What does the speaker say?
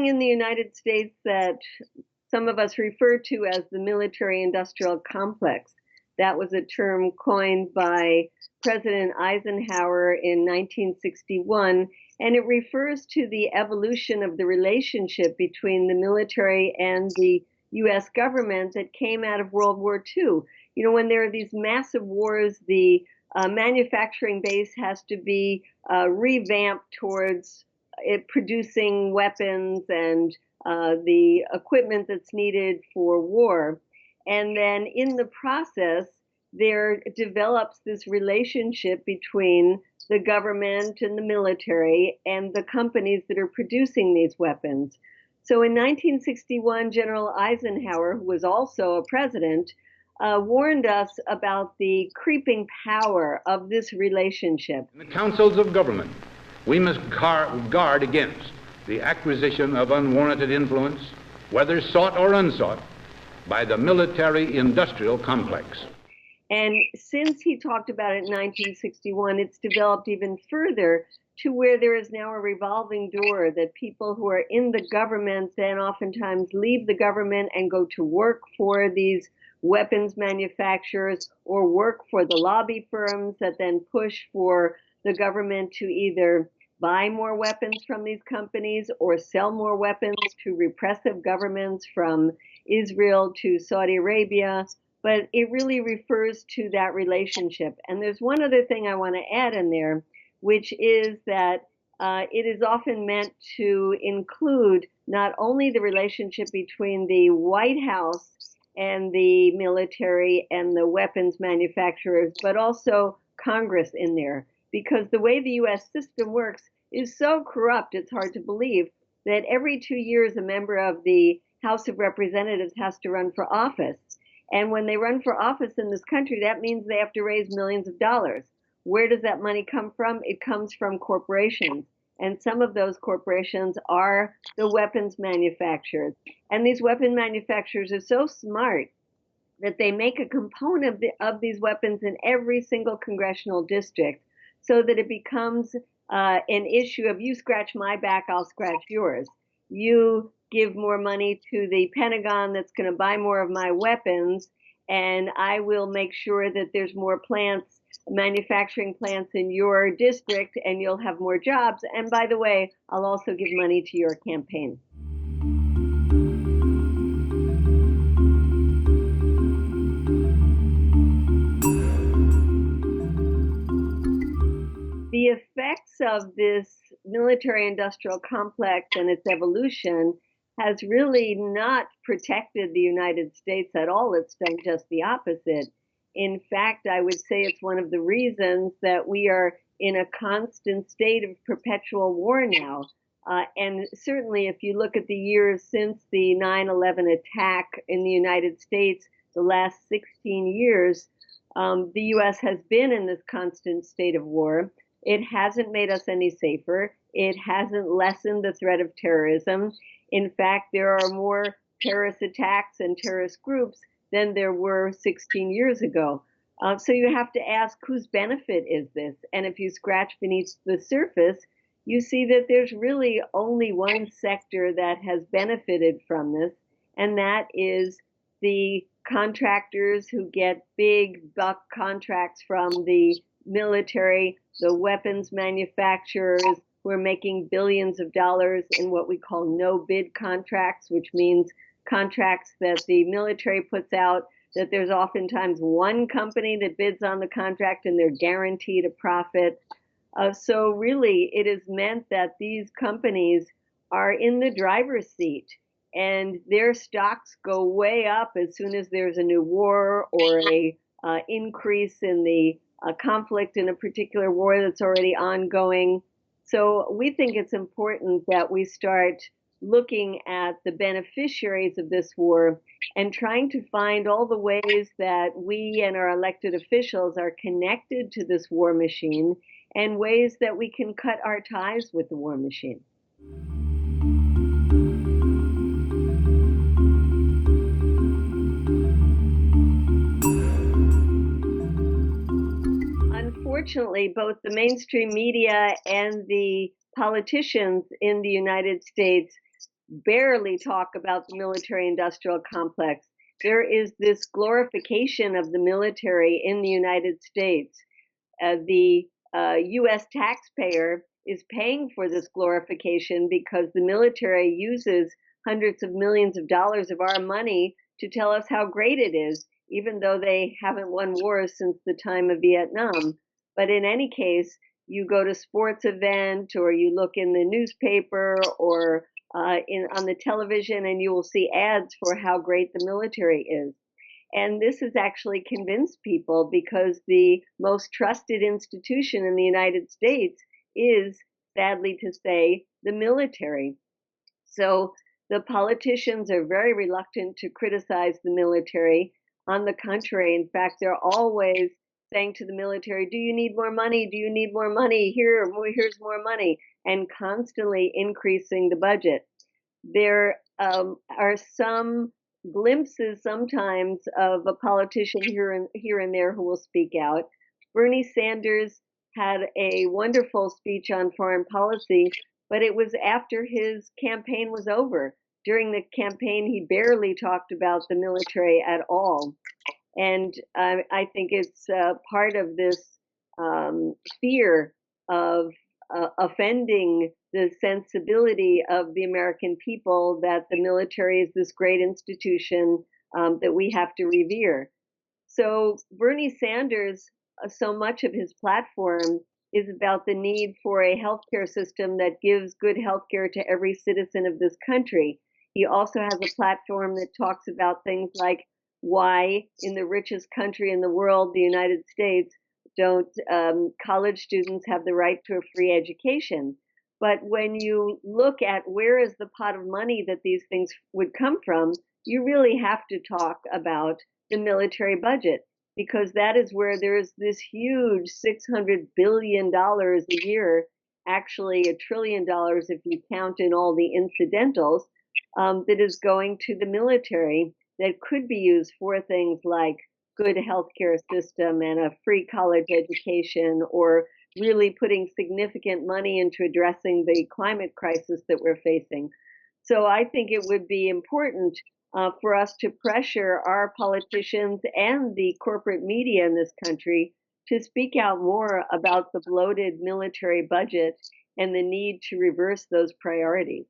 in the United States that some of us refer to as the military-industrial complex. That was a term coined by President Eisenhower in 1961, and it refers to the evolution of the relationship between the military and the U.S. government that came out of World War II. You know, when there are these massive wars, the manufacturing base has to be revamped towards it producing weapons and the equipment that's needed for war. And then in the process, there develops this relationship between the government and the military and the companies that are producing these weapons. So in 1961, General Eisenhower, who was also a president, warned us about the creeping power of this relationship. In the councils of government, we must guard against the acquisition of unwarranted influence, whether sought or unsought, by the military-industrial complex. And since he talked about it in 1961, it's developed even further to where there is now a revolving door that people who are in the government then oftentimes leave the government and go to work for these weapons manufacturers or work for the lobby firms that then push for the government to either buy more weapons from these companies or sell more weapons to repressive governments from Israel to Saudi Arabia. But it really refers to that relationship. And there's one other thing I want to add in there, which is that it is often meant to include not only the relationship between the White House and the military and the weapons manufacturers, but also Congress in there. Because the way the U.S. system works is so corrupt, it's hard to believe that every 2 years a member of the House of Representatives has to run for office. And when they run for office in this country, that means they have to raise millions of dollars. Where does that money come from? It comes from corporations. And some of those corporations are the weapons manufacturers. And these weapon manufacturers are so smart that they make a component of these weapons in every single congressional district so that it becomes an issue of you scratch my back, I'll scratch yours. You give more money to the Pentagon that's going to buy more of my weapons, and I will make sure that there's more plants, manufacturing plants in your district, and you'll have more jobs. And by the way, I'll also give money to your campaign. The effects of this military-industrial complex and its evolution has really not protected the United States at all. It's done just the opposite. In fact, I would say it's one of the reasons that we are in a constant state of perpetual war now. And certainly if you look at the years since the 9/11 attack in the United States, the last 16 years, the U.S. has been in this constant state of war. It hasn't made us any safer. It hasn't lessened the threat of terrorism. In fact, there are more terrorist attacks and terrorist groups than there were 16 years ago. So you have to ask, whose benefit is this? And if you scratch beneath the surface, you see that there's really only one sector that has benefited from this, and that is the contractors who get big buck contracts from the military, the weapons manufacturers who are making billions of dollars in what we call no-bid contracts, which means contracts that the military puts out, that there's oftentimes one company that bids on the contract and they're guaranteed a profit. So really, it is meant that these companies are in the driver's seat and their stocks go way up as soon as there's a new war or a increase in the conflict in a particular war that's already ongoing. So we think it's important that we start looking at the beneficiaries of this war and trying to find all the ways that we and our elected officials are connected to this war machine and ways that we can cut our ties with the war machine. Unfortunately, both the mainstream media and the politicians in the United States barely talk about the military-industrial complex. There is this glorification of the military in the United States. The U.S. taxpayer is paying for this glorification because the military uses hundreds of millions of dollars of our money to tell us how great it is, even though they haven't won wars since the time of Vietnam. But in any case, you go to sports event or you look in the newspaper or on the television and you will see ads for how great the military is. And this has actually convinced people because the most trusted institution in the United States is, sadly to say, the military. So the politicians are very reluctant to criticize the military. On the contrary, in fact, they're always saying to the military, do you need more money? Do you need more money? Here's more money, and constantly increasing the budget. There are some glimpses sometimes of a politician here and there who will speak out. Bernie Sanders had a wonderful speech on foreign policy, but it was after his campaign was over. During the campaign, he barely talked about the military at all. And I think it's part of this fear of offending the sensibility of the American people that the military is this great institution that we have to revere. So Bernie Sanders, so much of his platform is about the need for a healthcare system that gives good healthcare to every citizen of this country. He also has a platform that talks about things like why in the richest country in the world, the United States, don't college students have the right to a free education. But when you look at where is the pot of money that these things would come from, you really have to talk about the military budget, because that is where there's this huge $600 billion a year, actually $1 trillion if you count in all the incidentals, that is going to the military that could be used for things like good healthcare system and a free college education, or really putting significant money into addressing the climate crisis that we're facing. So I think it would be important for us to pressure our politicians and the corporate media in this country to speak out more about the bloated military budget and the need to reverse those priorities.